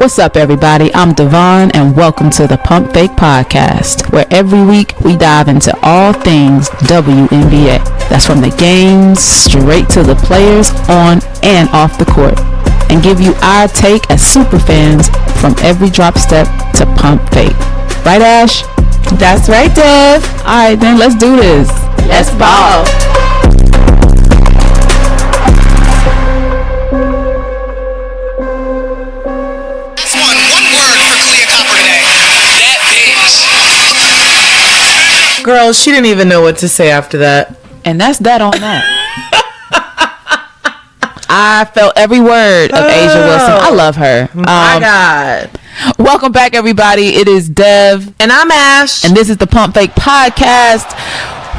What's up, everybody? I'm Devon, and welcome to the Pump Fake Podcast, where every week we dive into all things WNBA. That's from the games straight to the players on and off the court, and give you our take as super fans from every drop step to pump fake. Right, Ash? That's right, Dev. All right, then let's do this. Let's ball. Girl, she didn't even know what to say after that. And that's that on that. I felt every word of A'ja Wilson. I love her. My God. Welcome back, everybody. It is Dev. And I'm Ash. And this is the Pump Fake Podcast.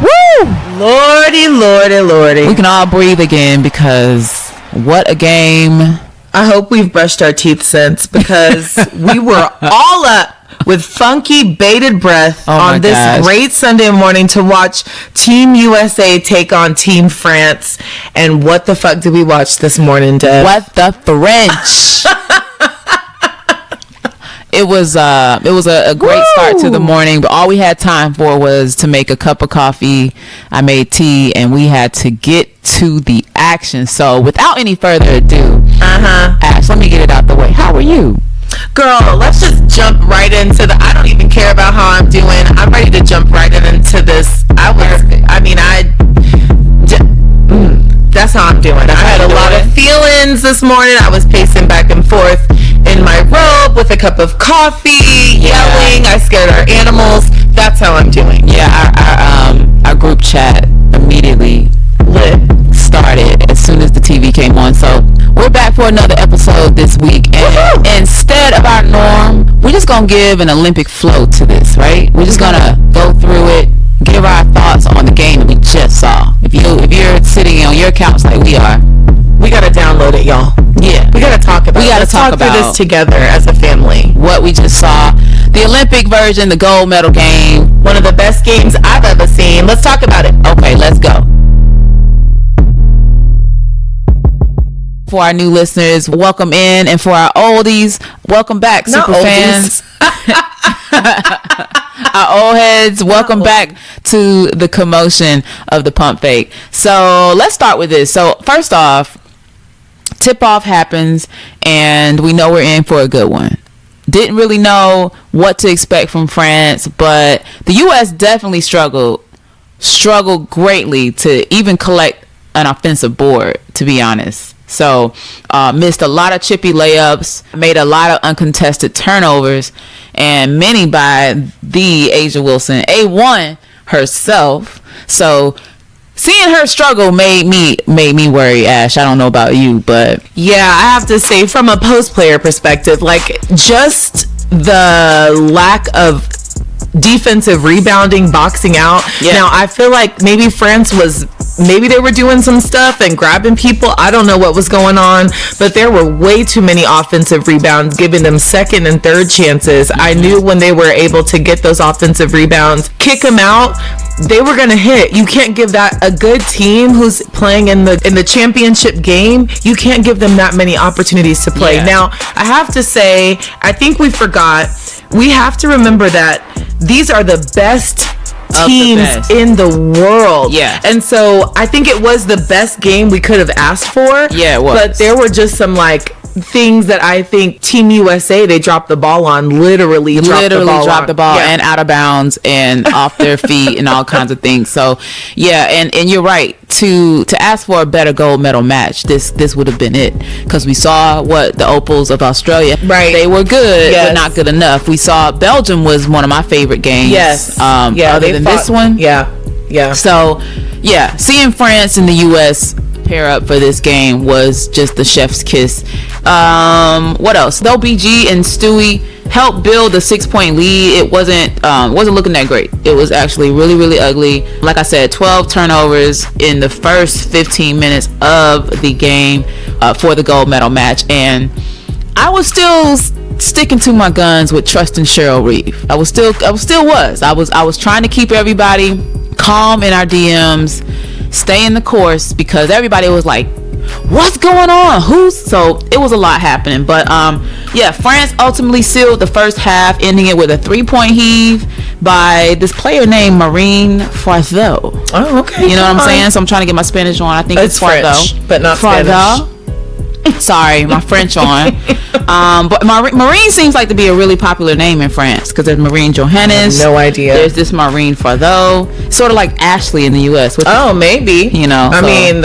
Woo! Lordy, lordy, lordy. We can all breathe again because what a game. I hope we've brushed our teeth since, because we were all up with funky bated breath on this great Sunday morning to watch Team USA take on Team France. And what the fuck did we watch this morning, Deb? What the French? It was a great start to the morning, but all we had time for was to make a cup of coffee. I made tea, and we had to get to the action. So without any further ado, Ash, let me get it out the way. How are you? Girl, let's just jump right into I don't even care about how I'm doing. I'm ready to jump right into this. That's how I'm doing. I had a lot of feelings this morning. I was pacing back and forth in my robe with a cup of coffee, yelling. I scared our animals. That's how I'm doing. Yeah, our group chat immediately started as soon as the TV came on. So we're back for another episode this week, and instead of our norm, we're just gonna give an Olympic flow to this, right? We're just gonna go through it, give our thoughts on the game that we just saw. If you're sitting on your couch like we are, we gotta download it, y'all. Yeah, we gotta talk about. Let's talk through this together as a family. What we just saw, the Olympic version, the gold medal game, one of the best games I've ever seen. Let's talk about it. Okay, let's go. For our new listeners, welcome in, and for our oldies, welcome back, super fans. Our old heads, welcome back to the commotion of the pump fake. So let's start with this. So first off, tip-off happens, and we know we're in for a good one. Didn't really know what to expect from France, but the U.S. definitely struggled greatly to even collect an offensive board, to be honest. So missed a lot of chippy layups, made a lot of uncontested turnovers, and many by the A'ja Wilson, A1 herself. So seeing her struggle made me worry, Ash. I don't know about you, but yeah, I have to say, from a post player perspective, like, just the lack of defensive rebounding, boxing out. Yeah. Now I feel like maybe they were doing some stuff and grabbing people. I don't know what was going on, but there were way too many offensive rebounds, giving them second and third chances. I knew when they were able to get those offensive rebounds, kick them out, they were gonna hit. You can't give that a good team who's playing in the championship game. You can't give them that many opportunities to play. Yeah. Now I have to say, I think we forgot. We have to remember that these are the best teams in the world. Yeah. And so I think it was the best game we could have asked for. Yeah, it was. But there were just some things that I think Team USA, they dropped the ball on, literally dropped the ball and out of bounds and off their feet and all kinds of things. So yeah, and you're right, to ask for a better gold medal match, this would have been it, because we saw what the Opals of Australia, right, they were good, but not good enough. We saw Belgium was one of my favorite games, other than this one. So yeah, seeing France and the US pair up for this game was just the chef's kiss. What else? Though BG and Stewie helped build a 6-point lead, it wasn't looking that great. It was actually really, really ugly. Like I said, 12 turnovers in the first 15 minutes of the game for the gold medal match, and I was still sticking to my guns with trusting Cheryl Reeve. I was trying to keep everybody calm in our DMs, stay in the course, because everybody was like what's going on? So it was a lot happening. But France ultimately sealed the first half, ending it with a 3-point heave by this player named Marine Fardeau. Oh, okay. You know what I'm saying? So I'm trying to get my Spanish on. I think it's French, but not Spanish. Sorry, my French on. But Marine seems like to be a really popular name in France because there's Marine Johannes. No idea. There's this Marine Fardeau, sort of like Ashley in the U.S. Maybe. You know, I mean,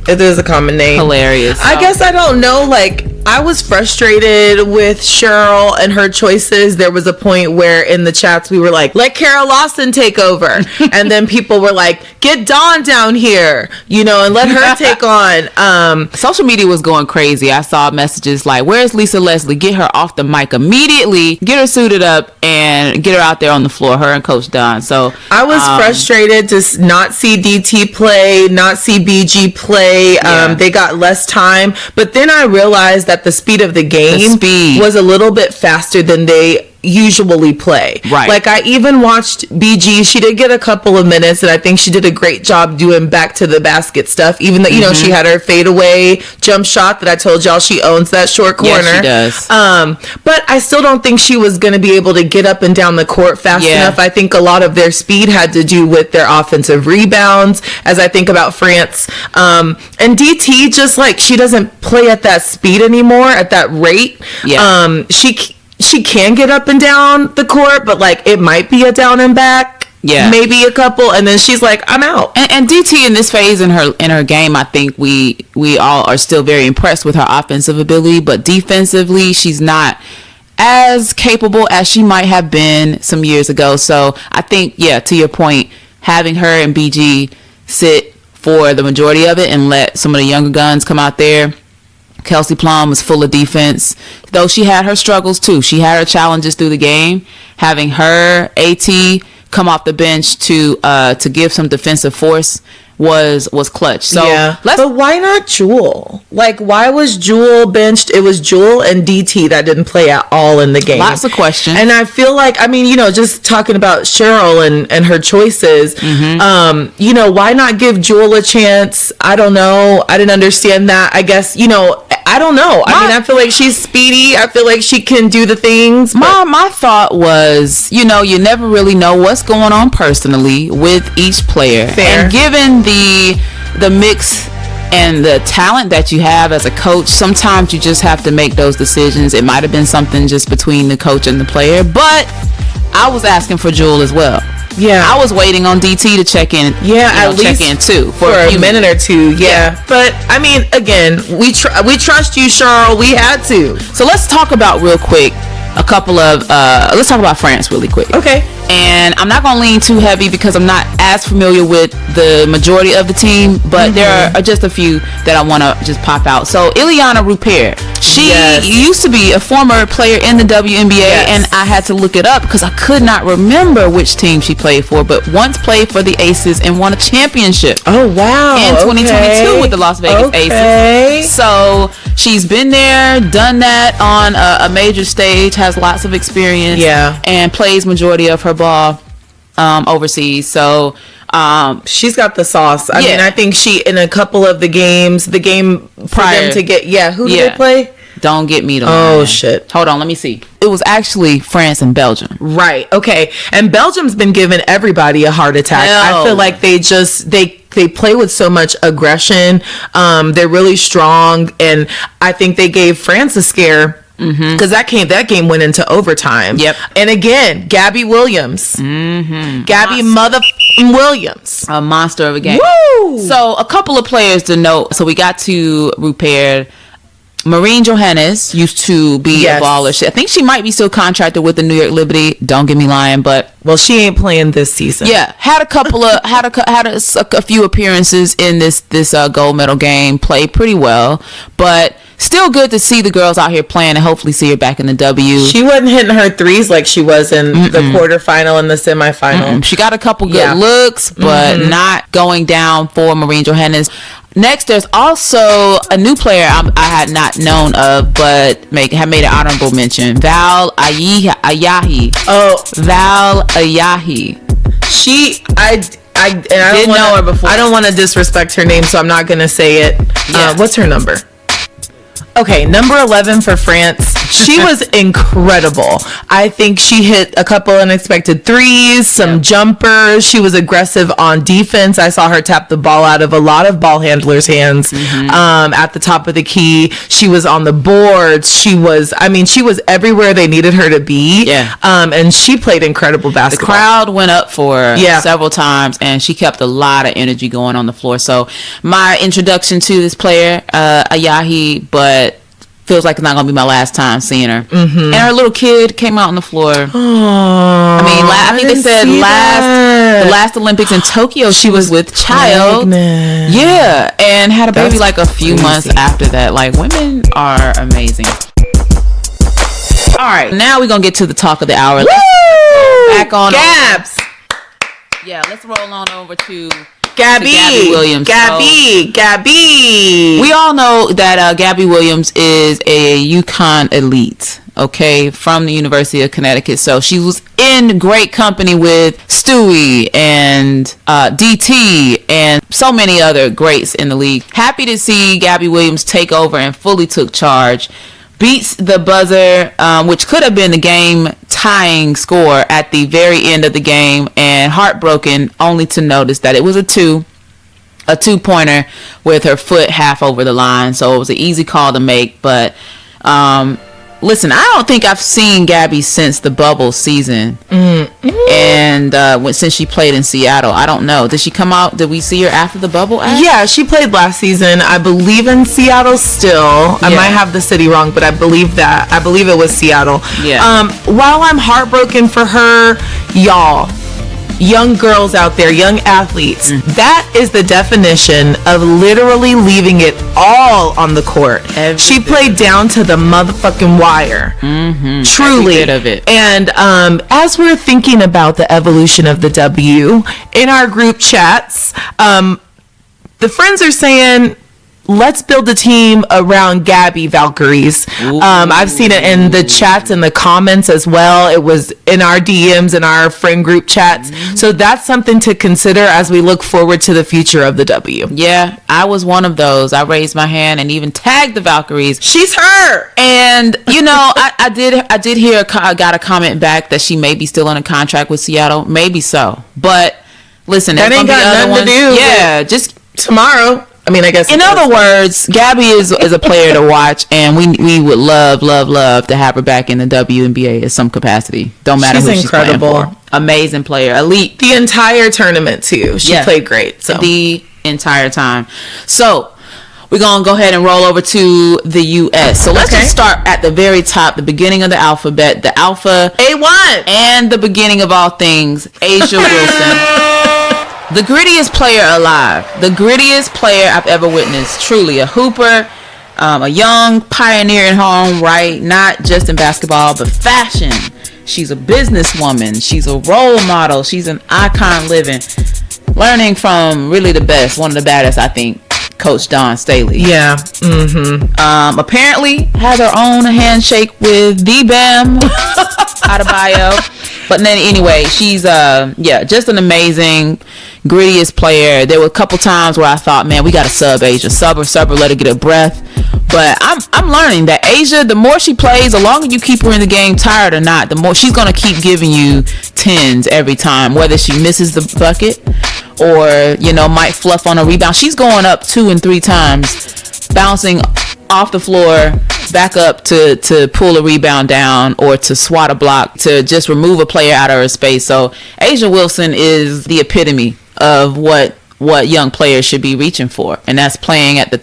it is a common name. Hilarious. I guess I don't know. Like, I was frustrated with Cheryl and her choices. There was a point where in the chats we were like, let Kara Lawson take over. And then people were like, get Dawn down here, and let her take on. Social media was going crazy. I saw messages like, where's Lisa Leslie? Get her off the mic immediately. Get her suited up and get her out there on the floor, her and Coach Don. So I was frustrated to not see DT play, not see BG play. They got less time. But then I realized that the speed of the game was a little bit faster than they usually play. Right. Like, I even watched BG. She did get a couple of minutes, and I think she did a great job doing back to the basket stuff, even though, she had her fadeaway jump shot that I told y'all she owns that short corner. Yeah, she does. But I still don't think she was going to be able to get up and down the court fast enough. I think a lot of their speed had to do with their offensive rebounds, as I think about France. And DT, just like, she doesn't play at that speed anymore, at that rate. Yeah. She can get up and down the court, but like, it might be a down and back. Yeah. Maybe a couple, and then she's like, I'm out. And DT in this phase in her game, I think we all are still very impressed with her offensive ability, but defensively, she's not as capable as she might have been some years ago. So I think, to your point, having her and BG sit for the majority of it and let some of the younger guns come out there. Kelsey Plum was full of defense, though she had her struggles too. She had her challenges through the game. Having her AT come off the bench to give some defensive force was clutch. So but why not Jewel? Like, why was Jewel benched? It was Jewel and DT that didn't play at all in the game. Lots of questions. And I feel like, I mean, just talking about Cheryl and her choices, why not give Jewel a chance? I don't know. I didn't understand that. I guess, I don't know. I feel like she's speedy. I feel like she can do the things. My thought was, you never really know what's going on personally with each player. Fair. And given the mix and the talent that you have as a coach, sometimes you just have to make those decisions. It might have been something just between the coach and the player, but I was asking for Jewel as well. Yeah, I was waiting on DT to check in. Yeah, at least check in too for a minute or two. Yeah, but I mean, again, we trust you, Cheryl. We had to. So let's talk about real quick let's talk about France really quick. Okay. And I'm not going to lean too heavy because I'm not as familiar with the majority of the team, but there are just a few that I want to just pop out. So Ileana Rupert, she used to be a former player in the WNBA, and I had to look it up because I could not remember which team she played for, but once played for the Aces and won a championship. Oh, wow. In 2022 with the Las Vegas Aces. So she's been there, done that on a major stage, has lots of experience, and plays majority of her ball overseas. So she's got the sauce. I mean, I think she, in a couple of the game prior them to get, who did they play? Don't get me to shit. Hold on, let me see. It was actually France and Belgium. Right. Okay. And Belgium's been giving everybody a heart attack. I feel like they play with so much aggression. They're really strong, and I think they gave France a scare. Because that game went into overtime. Yep. And again, Gabby Williams. Gabby motherfucking Williams. A monster of a game. Woo! So a couple of players to note. So we got to Rupert. Marine Johannes used to be a baller. I think she might be still contracted with the New York Liberty. Don't get me lying, but she ain't playing this season. Yeah, had a couple of had a few appearances in this gold medal game. Played pretty well, but still good to see the girls out here playing and hopefully see her back in the W. She wasn't hitting her threes like she was in the quarterfinal and the semifinal. She got a couple good looks, but not going down for Marine Johannes. Next, there's also a new player I had not known of, but have made an honorable mention. Val Ayahi. Oh, Val Ayahi. I didn't know her before. I don't want to disrespect her name, so I'm not gonna say it. Yeah. What's her number? Okay, number 11 for France. She was incredible. I think she hit a couple unexpected threes, some jumpers. She was aggressive on defense. I saw her tap the ball out of a lot of ball handlers' hands at the top of the key. She was on the boards. She was everywhere they needed her to be. Yeah. And she played incredible basketball. The crowd went up for her several times, and she kept a lot of energy going on the floor. So my introduction to this player, Ayahi, but feels like it's not going to be my last time seeing her. And her little kid came out on the floor. I mean, I think they said the last Olympics in Tokyo, she was with child. Yeah, and had a baby like a few months after that. Like, women are amazing. All right, now we're going to get to the talk of the hour. Let's back on Gabs. Yeah, let's roll on over to Gabby Williams. Gabby. We all know that Gabby Williams is a UConn elite, okay, from the University of Connecticut. So she was in great company with Stewie and DT and so many other greats in the league. Happy to see Gabby Williams take over and fully took charge. Beats the buzzer, which could have been the game-tying score at the very end of the game, and heartbroken only to notice that it was a two-pointer with her foot half over the line. So it was an easy call to make. But listen, I don't think I've seen Gabby since the bubble season, and since she played in Seattle. I don't know. Did she come out? Did we see her after the bubble? Yeah, she played last season, I believe, in Seattle still. I might have the city wrong, but I believe it was Seattle. Yeah. While I'm heartbroken for her, y'all, young girls out there, young athletes, that is the definition of literally leaving it all on the court. She played down to the motherfucking wire. Truly. Every bit of it. And as we're thinking about the evolution of the W in our group chats, the friends are saying, let's build a team around Gabby Valkyries. I've seen it in the chats and the comments as well. It was in our DMs and our friend group chats. So that's something to consider as we look forward to the future of the W. Yeah, I was one of those. I raised my hand and even tagged the Valkyries. She's her. And you know, I did hear I got a comment back that she may be still on a contract with Seattle. Maybe so, but listen, that ain't got nothing to do. Yeah, just tomorrow. I mean, I guess. In other words, Gabby is a player to watch, and we would love to have her back in the WNBA in some capacity. Don't matter who she's playing for. Amazing player, elite. The entire tournament too. She played great. So the entire time. So we're gonna go ahead and roll over to the U.S. So let's just start at the very top, the beginning of the alphabet, the alpha A1, and the beginning of all things, A'ja Wilson. The grittiest player alive. The grittiest player I've ever witnessed. Truly a hooper, a young pioneer in her own right, not just in basketball, but fashion. She's a businesswoman. She's a role model. She's an icon living. Learning from really the best, one of the baddest, I think, Coach Dawn Staley. Yeah. Apparently has her own handshake with the Bam Adebayo. But then anyway, she's just an amazing, grittiest player. There were a couple times where I thought, man, we got to sub A'ja, sub her, let her get a breath. But I'm learning that A'ja, the more she plays, the longer you keep her in the game, tired or not, the more she's gonna keep giving you tens every time, whether she misses the bucket or might fluff on a rebound. She's going up 2 and 3 times, bouncing off the floor back up to pull a rebound down or to swat a block, to just remove a player out of her space. So A'ja Wilson is the epitome of what young players should be reaching for, and that's playing at the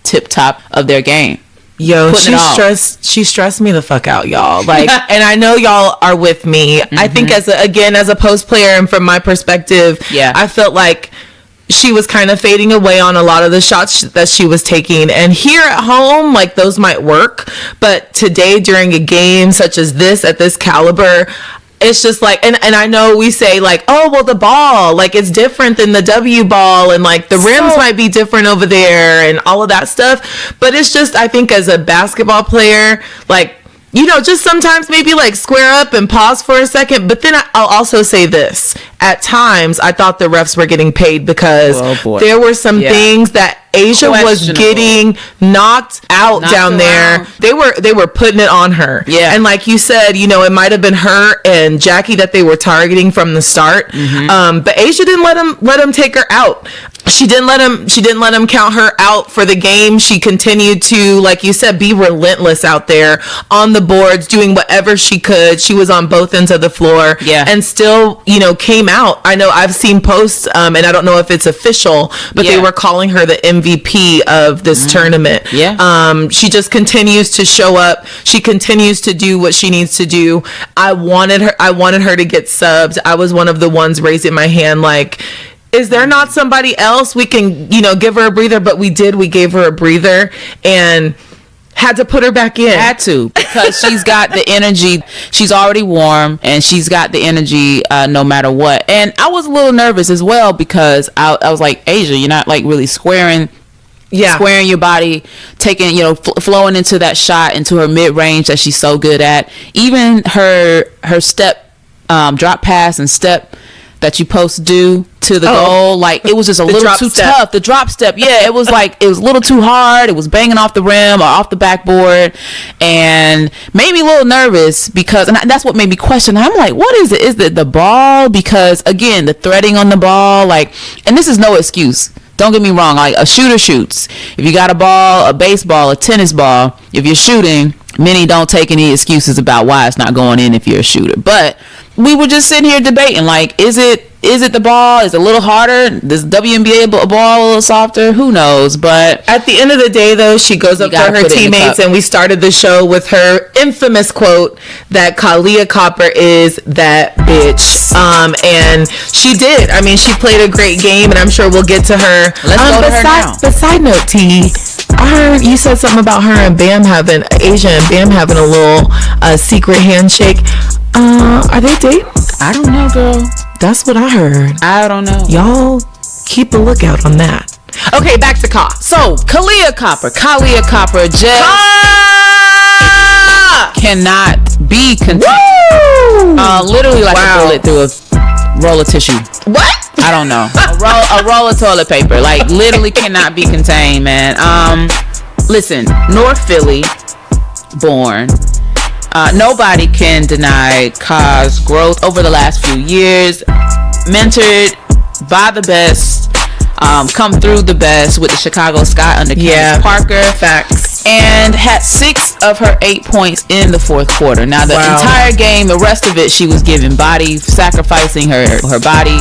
tip top of their game. Yo, she stressed me the fuck out, y'all. Like, and I know y'all are with me. I think as a post player and from my perspective, I felt like she was kind of fading away on a lot of the shots that she was taking. And here at home, like, those might work. But today, during a game such as this, at this caliber, it's just like, and I know we say like, oh, well, the ball, like, it's different than the W ball, and like the rims might be different over there and all of that stuff. But it's just, I think as a basketball player, like, just sometimes maybe like square up and pause for a second. But then I'll also say this. At times, I thought the refs were getting paid because there were some things that Asia was getting knocked out down there. They were putting it on her. Yeah. And like you said, it might have been her and Jackie that they were targeting from the start. But Asia didn't let him take her out. She didn't let him count her out for the game. She continued to, like you said, be relentless out there on the boards, doing whatever she could. She was on both ends of the floor. Yeah. And still, came out. I know I've seen posts, and I don't know if it's official, but they were calling her the MVP of this tournament. Yeah. She just continues to show up. She continues to do what she needs to do. I wanted her to get subbed. I was one of the ones raising my hand like, is there not somebody else we can, give her a breather? But we did. We gave her a breather and had to put her back in. Had to, because she's got the energy. She's already warm and she's got the energy no matter what. And I was a little nervous as well because I was like, Asia, you're not like really squaring your body, taking, flowing into that shot, into her mid-range that she's so good at. Even her step, drop pass and step that you post do to the goal, like it was just a little too tough. The drop step, it was like it was a little too hard. It was banging off the rim or off the backboard, and made me a little nervous because, and that's what made me question. I'm like, what is it? Is it the ball? Because again, the threading on the ball, like, and this is no excuse. Don't get me wrong. Like a shooter shoots. If you got a ball, a baseball, a tennis ball, if you're shooting, many don't take any excuses about why it's not going in if you're a shooter. But we were just sitting here debating, like, is it the ball? Is it a little harder? Does WNBA ball a little softer? Who knows? But at the end of the day, though, she goes up to her teammates, and we started the show with her infamous quote that Kahleah Copper is that bitch. And she did. I mean, she played a great game, and I'm sure we'll get to her. Let's go to her now. But side note, T, I heard you said something about her and Asia and Bam having a little secret handshake. Are they dating? I don't know, girl. That's what I heard. I don't know. Y'all keep a lookout on that. Okay, back to Ka. So, Kahleah Copper just cannot be contained. Literally like a bullet through a roll of tissue. What? I don't know. A roll of toilet paper. Like, literally cannot be contained, man. Listen, North Philly born. Nobody can deny Ka's growth over the last few years. Mentored by the best, come through the best with the Chicago Sky under Candace Parker. Facts. And had 6 of her 8 points in the fourth quarter. Now, the entire game, the rest of it, she was giving body, sacrificing her body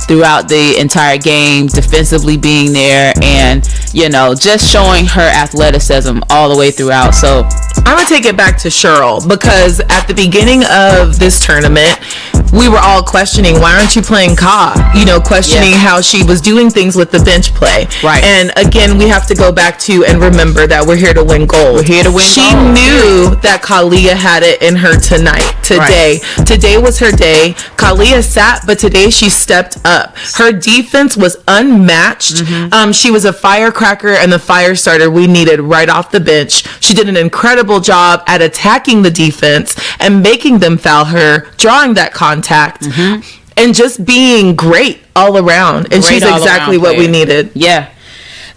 throughout the entire game, defensively being there, and just showing her athleticism all the way throughout. So I'm gonna take it back to Cheryl, because at the beginning of this tournament, we were all questioning, why aren't you playing Ka? Questioning how she was doing things with the bench play. Right. And again, we have to go back to and remember that we're here to win gold. We're here to win She gold. knew that Kahleah had it in her today. Right. Today was her day. Kahleah sat, but today she stepped up. Her defense was unmatched. Mm-hmm. She was a firecracker and the fire starter we needed right off the bench. She did an incredible job at attacking the defense and making them foul her, drawing that contact, and just being great all around. And she's exactly what we needed. Yeah.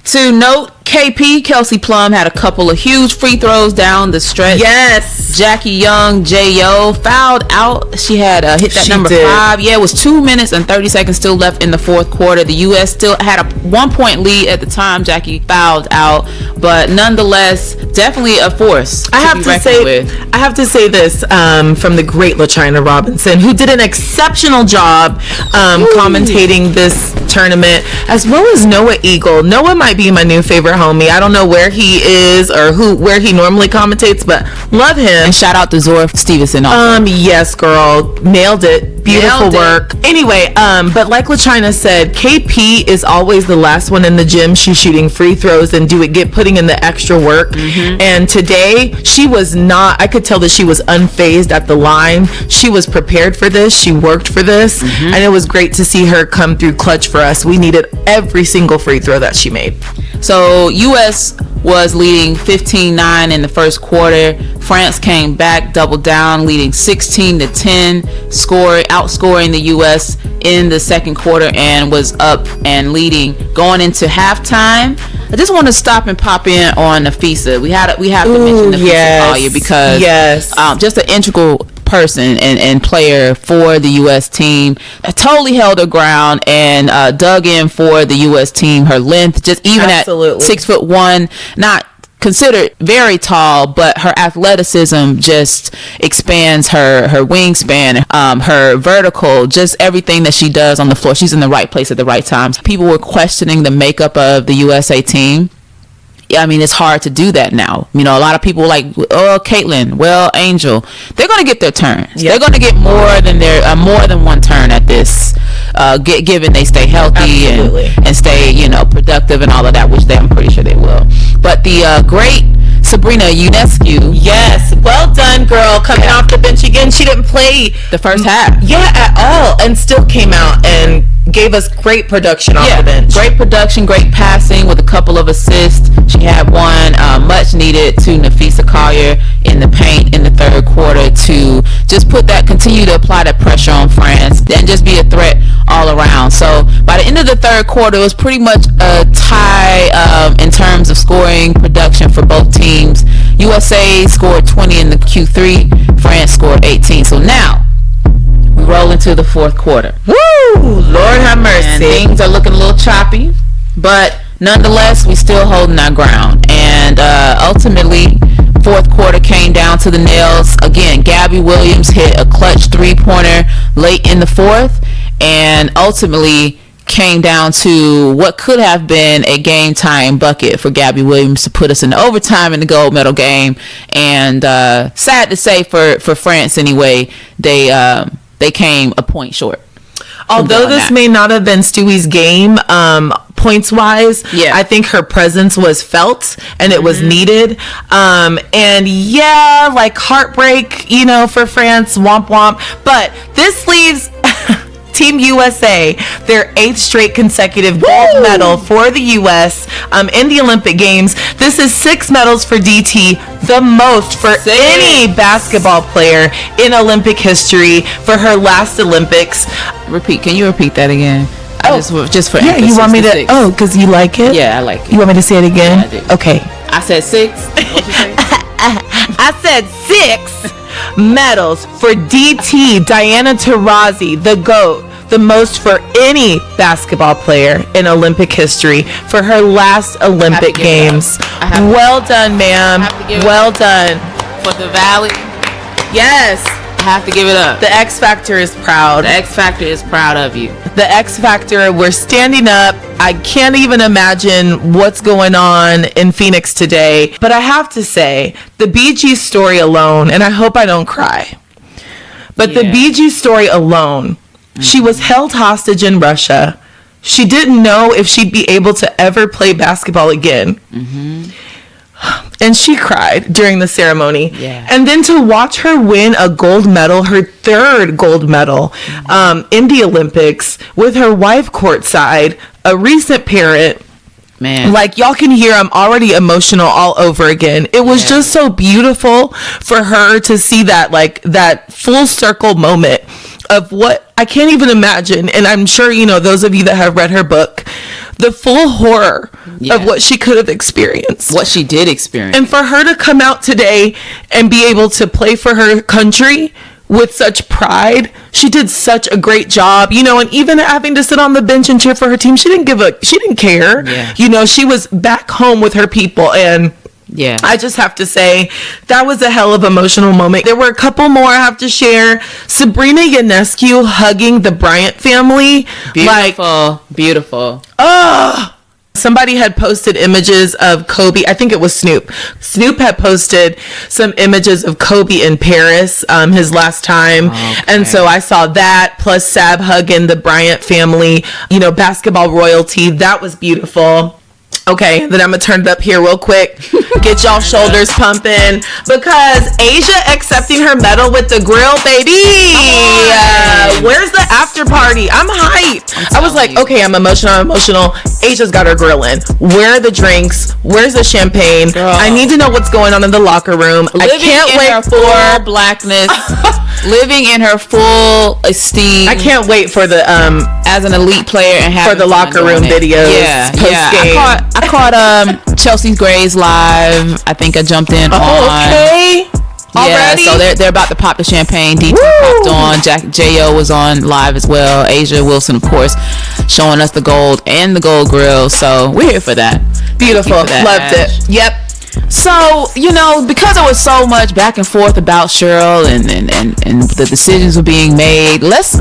To note, KP, Kelsey Plum, had a couple of huge free throws down the stretch. Yes. Jackie Young, J.O. fouled out. She had hit that number 5. Yeah, it was 2 minutes and 30 seconds still left in the fourth quarter. The U.S. still had a 1-point lead at the time Jackie fouled out. But nonetheless, definitely a force I have to say this from the great LaChina Robinson, who did an exceptional job commentating this tournament, as well as Noah Eagle. Noah might be my new favorite homie. I don't know where he is or where he normally commentates, but love him. And shout out to Zora Stevenson also. Yes, girl, nailed it. Beautiful work. Anyway, but like LaChina said, KP is always the last one in the gym. She's shooting free throws and putting in the extra work. And today she was not. I could tell that she was unfazed at the line. She was prepared for this. She worked for this, and it was great to see her come through clutch for us. We needed every single free throw that she made. So U.S. was leading 15-9 in the first quarter. France came back, doubled down, leading 16-10, outscoring the U.S. in the second quarter, and was up and leading going into halftime. I just want to stop and pop in on Nafisa. We have to mention Nafisa Collier because just an integral person and player for the U.S. team. Totally held her ground and dug in for the U.S. team. Her length, just even at 6'1", not considered very tall, but her athleticism just expands her wingspan, her vertical, just everything that she does on the floor. She's in the right place at the right time. People were questioning the makeup of the USA team. I mean, it's hard to do that now. You know, a lot of people like, oh, Caitlin, well, Angel, they're going to get their turns. Yep. They're going to get more than one turn at this, given they stay healthy and stay, productive and all of that, which I'm pretty sure they will. But the great Sabrina Ionescu. Yes, well done, girl. Coming off the bench again. She didn't play the first half. Yeah, at all, and still came out and gave us great production off the bench. Great production, great passing with a couple of assists. She had one much needed to Nafisa Collier in the paint in the third quarter to just continue to apply that pressure on France and just be a threat all around. So by the end of the third quarter, it was pretty much a tie in terms of scoring production for both teams. USA scored 20 in the Q3. France scored 18. So now we roll into the fourth quarter. Woo! Lord have mercy. And things are looking a little choppy, but nonetheless, we still holding our ground. And ultimately, fourth quarter came down to the nails. Again, Gabby Williams hit a clutch three-pointer late in the fourth, and ultimately came down to what could have been a game-time bucket for Gabby Williams to put us in overtime in the gold medal game. And sad to say for France anyway, they came a point short. Although this may not have been Stewie's game, points-wise, I think her presence was felt and it was needed. And like heartbreak, for France, womp womp. But this leaves Team USA their 8th straight consecutive gold medal for the U.S. In the Olympic Games. This is 6 medals for DT, the most for any basketball player in Olympic history for her last Olympics. Can you repeat that again? Just for emphasis. You want me to? Oh, because you like it? Yeah, I like it. You want me to say it again? Yeah, I do. Okay. I said 6. What'd you say? I said 6 medals for DT, Diana Taurasi, the GOAT, the most for any basketball player in Olympic history for her last Olympic Games. Well done, ma'am. Well done. For the Valley. Yes. I have to give it up. The X Factor is proud. The X Factor is proud of you. The X Factor, we're standing up. I can't even imagine what's going on in Phoenix today. But I have to say, the BG story alone, and I hope I don't cry, but the BG story alone, she was held hostage in Russia. She didn't know if she'd be able to ever play basketball again. And she cried during the ceremony. And then to watch her win a gold medal, her 3rd gold medal in the Olympics, with her wife courtside, a recent parent. Man, like y'all can hear, I'm already emotional all over again. It was just so beautiful for her to see that, that full circle moment of what I can't even imagine. And I'm sure, those of you that have read her book, the full horror of what she could have experienced. What she did experience. And for her to come out today and be able to play for her country with such pride, she did such a great job, and even having to sit on the bench and cheer for her team, she didn't care. She was back home with her people. And I just have to say that was a hell of an emotional moment. There were a couple more I have to share. Sabrina Ionescu hugging the Bryant family. Beautiful. Somebody had posted images of Kobe. I think it was Snoop. Snoop had posted some images of Kobe in Paris, his last time. And so I saw that, plus Sab hugging the Bryant family, basketball royalty. That was beautiful. Okay, then I'm gonna turn it up here real quick. Get y'all shoulders pumping because Asia accepting her medal with the grill, baby. Where's the after party? I'm hyped. I was like, okay, I'm emotional. Asia's got her grill in. Where are the drinks? Where's the champagne? Girl. I need to know what's going on in the locker room. I can't wait for full blackness. Living in her full esteem. I can't wait for the as an elite player and for the locker room videos. Post-game. I caught Chelsea Gray's live. I think I jumped in on. Okay. Already? So they're about to pop the champagne. DT popped on. J.O. was on live as well. Asia Wilson, of course, showing us the gold and the gold grill. So we're here for that. Beautiful. Loved it. Yep. So, because there was so much back and forth about Cheryl and the decisions were being made, let's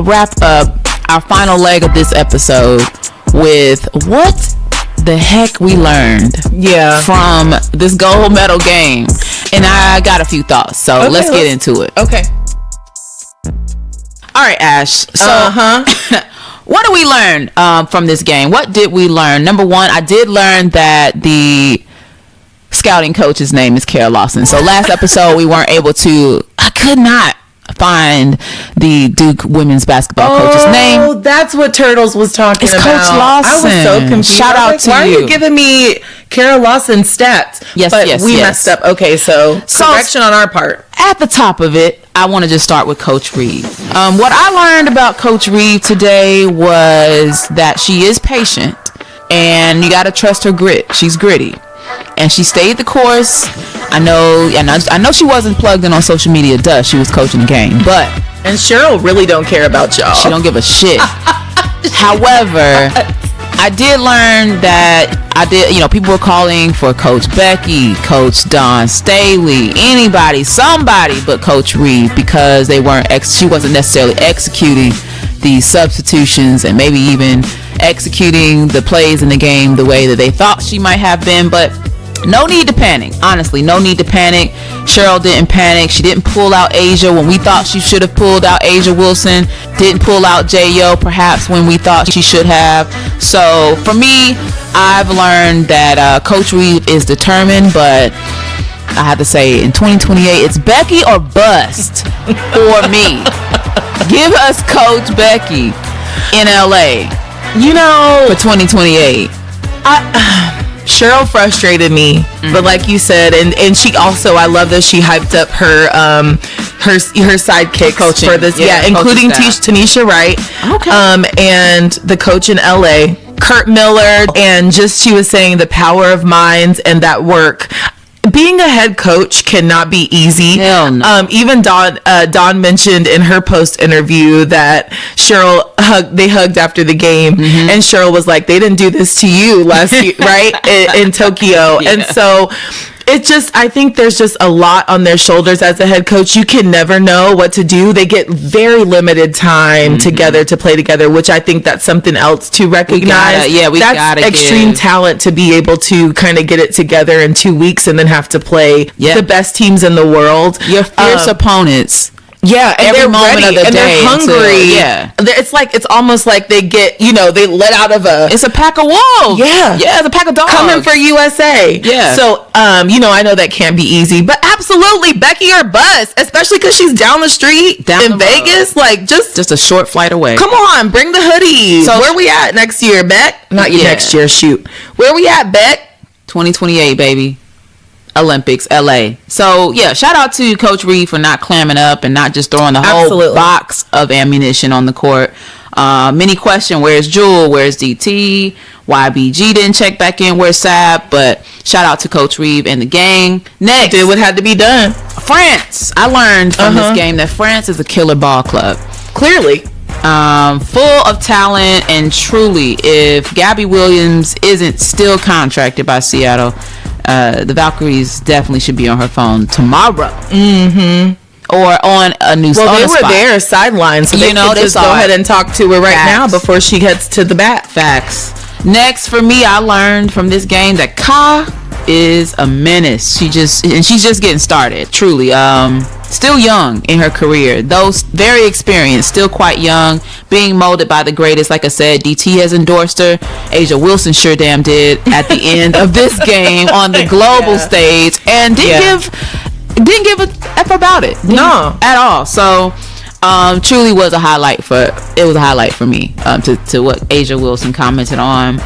wrap up our final leg of this episode with what the heck we learned from this gold medal game. And I got a few thoughts, so let's get into it. Okay. All right, Ash. So, what did we learn from this game? What did we learn? Number one, I did learn that the scouting coach's name is Kara Lawson. So last episode I could not find the Duke women's basketball coach's name. Oh, that's what Turtles was talking about. Coach Lawson. I was so confused. Shout out to you. Why are you giving me Kara Lawson stats? Yes, but yes, we messed up. Okay, so correction on our part. At the top of it, I want to just start with Coach Reeve. What I learned about Coach Reeve today was that she is patient and you got to trust her grit. She's gritty. And she stayed the course. I know she wasn't plugged in on social media. She was coaching the game. And Cheryl really don't care about y'all. She don't give a shit. However, I did learn that people were calling for Coach Becky, Coach Dawn Staley, somebody but Coach Reeve, because she wasn't necessarily executing the substitutions and maybe even executing the plays in the game the way that they thought she might have been. But no need to panic. Honestly, no need to panic. Cheryl didn't panic. She didn't pull out Asia when we thought she should have pulled out Asia Wilson. Didn't pull out J.O. perhaps when we thought she should have. So for me, I've learned that Coach Reeve is determined, but I have to say in 2028 it's Becky or bust for me. Give us Coach Becky in LA for 2028. Cheryl frustrated me, but like you said, and she also, I love that she hyped up her sidekick coaching for this, including Tanisha Wright, and the coach in LA, Kurt Miller, and just she was saying the power of minds and that work. Being a head coach cannot be easy. Hell no. Even Dawn mentioned in her post interview that Cheryl they hugged after the game, and Cheryl was like, "They didn't do this to you last year, right? in Tokyo." Yeah. And so I think there's just a lot on their shoulders as a head coach. You can never know what to do. They get very limited time together to play together, which I think that's something else to recognize. That's extreme talent to be able to kind of get it together in 2 weeks and then have to play the best teams in the world. Your fierce opponents. Yeah, and every they're moment ready, of the and day they're hungry. It's almost like they get, they let out of it's a pack of wolves. Yeah, it's a pack of dogs coming for USA. Yeah. So, I know that can't be easy, but absolutely Becky or bust, especially because she's down the street in Vegas, just a short flight away. Come on, bring the hoodies. So where we at next year, Beck? Not next year. Shoot, where we at, Beck? 2028, baby. Olympics, LA. So shout out to Coach Reeve for not clamming up and not just throwing the whole box of ammunition on the court. Many question, where's Jewel, where's DT, YBG didn't check back in, where's Sab? But shout out to Coach Reeve and the gang. Next, did what had to be done. France. I learned from this game that France is a killer ball club. Clearly. Full of talent, and truly, if Gabby Williams isn't still contracted by Seattle, the Valkyries definitely should be on her phone tomorrow. Or on a new spot. Well, they were there sidelines, so they could just go ahead and talk to her right now before she heads to the bat. Facts. Next, for me, I learned from this game that Ka is a menace. She's just getting started. Truly. still young in her career, though very experienced, still quite young, being molded by the greatest. Like I said, DT has endorsed her. Asia Wilson sure damn did at the end of this game on the global stage, and didn't give a F about it. No. At all. So truly was a highlight for me, to what Asia Wilson commented on.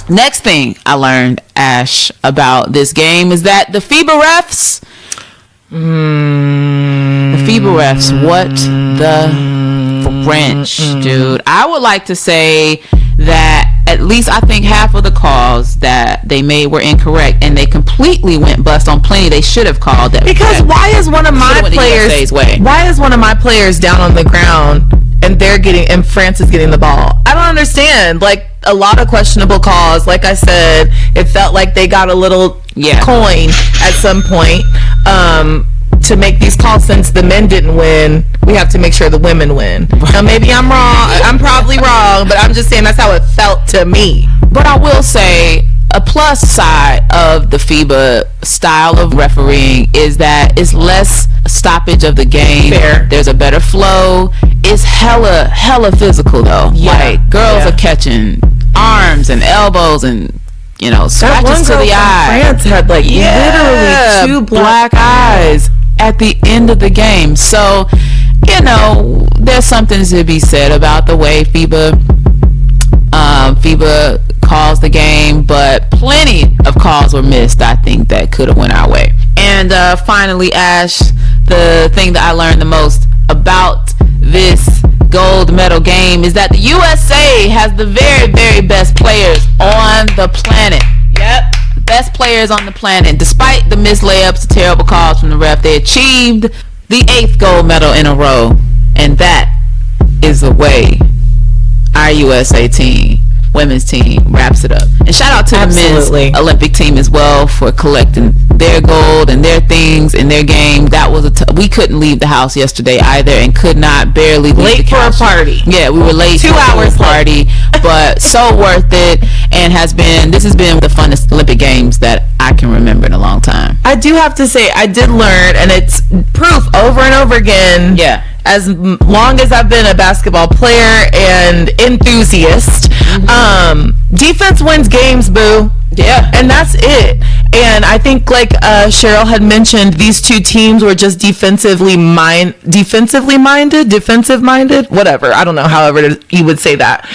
Next thing I learned, Ash, about this game is that the FIBA refs, what the French, dude. I would like to say that at least I think half of the calls that they made were incorrect, and they completely went bust on plenty they should have called. That because why is one of my players down on the ground and France is getting the ball? I don't understand. Like, a lot of questionable calls. Like I said, it felt like they got a little coin at some point to make these calls. Since the men didn't win, we have to make sure the women win. Now, maybe I'm wrong. I'm probably wrong, but I'm just saying that's how it felt to me. But I will say, a plus side of the FIBA style of refereeing is that it's less stoppage of the game. Fair. There's a better flow. It's hella physical though. Yeah. Like, girls are catching arms and elbows and, scratches to the eye. France had literally 2 black eyes at the end of the game. So, there's something to be said about the way FIBA calls the game, but plenty of calls were missed, I think, that could have went our way. And finally, Ash, the thing that I learned the most about this gold medal game is that the USA has the very, very best players on the planet. Yep. Best players on the planet. Despite the missed layups, the terrible calls from the ref, they achieved the 8th gold medal in a row. And that is the way our USA women's team wraps it up. And shout out to the men's Olympic team as well for collecting their gold and their things in their game. That was we couldn't leave the house yesterday either, and could not barely leave late the couch. for a party. Yeah, we were late 2 hours party, but so worth it, and this has been the funnest Olympic Games that I can remember in a long time. I do have to say, I did learn, and it's proof over and over again. Yeah. As long as I've been a basketball player and enthusiast, defense wins games, boo. Yeah. And that's it. And I think, like Cheryl had mentioned, these two teams were just defensive minded, whatever. I don't know, however you would say that.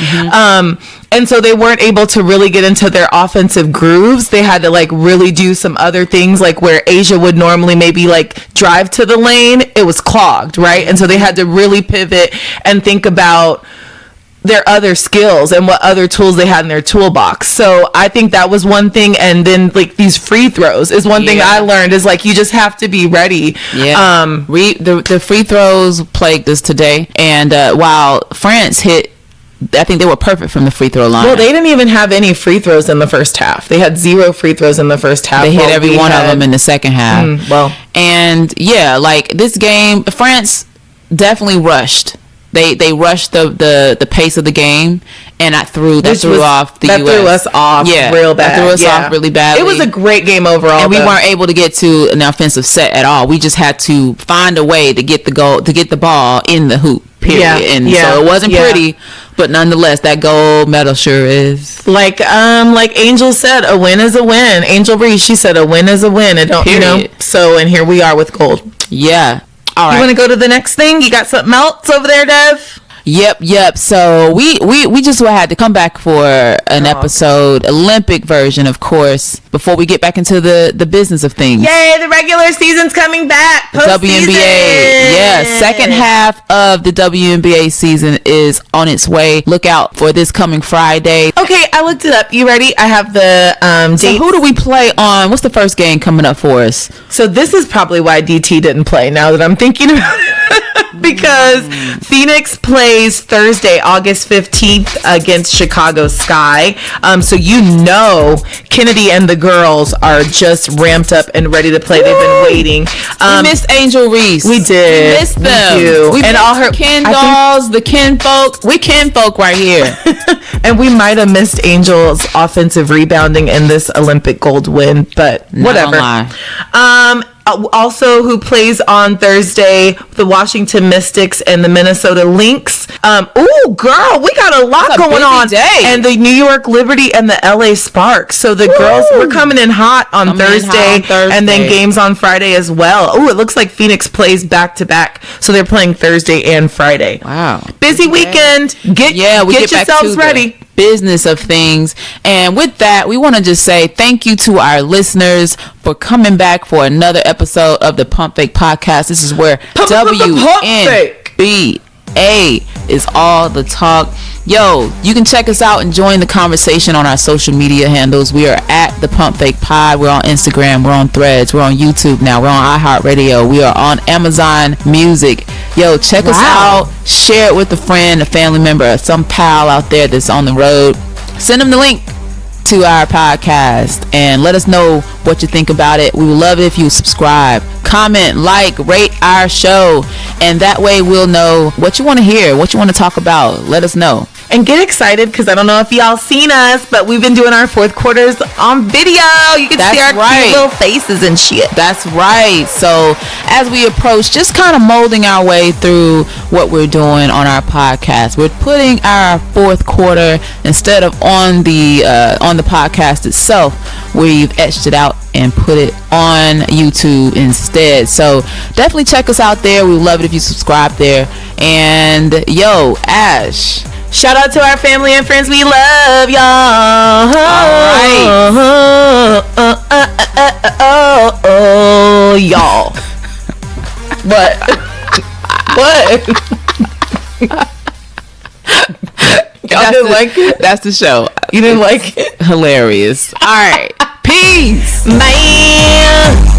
And so they weren't able to really get into their offensive grooves. They had to really do some other things, like where Asia would normally maybe drive to the lane, it was clogged, right? And so they had to really pivot and think about their other skills and what other tools they had in their toolbox. So I think that was one thing. And then these free throws is one thing I learned, is you just have to be ready. Yeah. The free throws plagued us today. And while France hit, I think they were perfect from the free throw line. Well, they didn't even have any free throws in the first half. They had 0 free throws in the first half. They hit every one of them in the second half. And this game, France definitely rushed. They rushed the pace of the game, and that threw off the US. That threw us off real bad. That threw us off really badly. It was a great game overall. And we weren't able to get to an offensive set at all. We just had to find a way to get the ball in the hoop. Period. So it wasn't pretty, but nonetheless, that gold medal sure is. Like Angel said, a win is a win. Angel Reese, she said, a win is a win. And so, and here we are with gold. Yeah. All right. You want to go to the next thing? You got something else over there, Dev? Yep. So we just had to come back for an episode, Olympic version, of course, before we get back into the business of things. Yay, the regular season's coming back. WNBA. Yeah, second half of the WNBA season is on its way. Look out for this coming Friday. Okay, I looked it up. You ready? I have the dates. So who do we play on? What's the first game coming up for us? So this is probably why DT didn't play, now that I'm thinking about it. Because Phoenix plays Thursday, August 15th against Chicago Sky. So Kennedy and the girls are just ramped up and ready to play. They've been waiting. We missed Angel Reese. We did. We missed them. We missed all her Ken dolls, the Ken folk. We Ken folk right here. And we might have missed Angel's offensive rebounding in this Olympic gold win, but whatever. Also, who plays on Thursday, the Washington Mystics and the Minnesota Lynx. Ooh, girl, we got a lot going on. Day. And the New York Liberty and the LA Sparks. So the girls, we're coming in hot on Thursday, and then games on Friday as well. Oh, it looks like Phoenix plays back to back. So they're playing Thursday and Friday. Wow. Busy weekend. Get yourselves ready. Business of things. And with that, we want to just say thank you to our listeners for coming back for another episode of the Pump Fake Podcast. This is where WNBA is all the talk. Yo, you can check us out and join the conversation on our social media handles. We are at the Pump Fake Pod. We're on Instagram. We're on Threads. We're on YouTube now. We're on iHeartRadio. We are on Amazon Music. Yo, check us out. Share it with a friend, a family member, or some pal out there that's on the road. Send them the link to our podcast and let us know what you think about it. We would love it if you subscribe, comment, like, rate our show, and that way we'll know what you want to hear, what you want to talk about. Let us know. And get excited, because I don't know if y'all seen us, but we've been doing our fourth quarters on video. You can see our cute little faces and shit. That's right. So as we approach, just kind of molding our way through what we're doing on our podcast. We're putting our fourth quarter instead of on the podcast itself. We've etched it out and put it on YouTube instead. So definitely check us out there. We would love it if you subscribe there. And yo, Ash, shout out to our family and friends. We love y'all. All right. Y'all. What? What? Y'all didn't like it? That's the show. You didn't like it? Hilarious. All right. Peace. Man.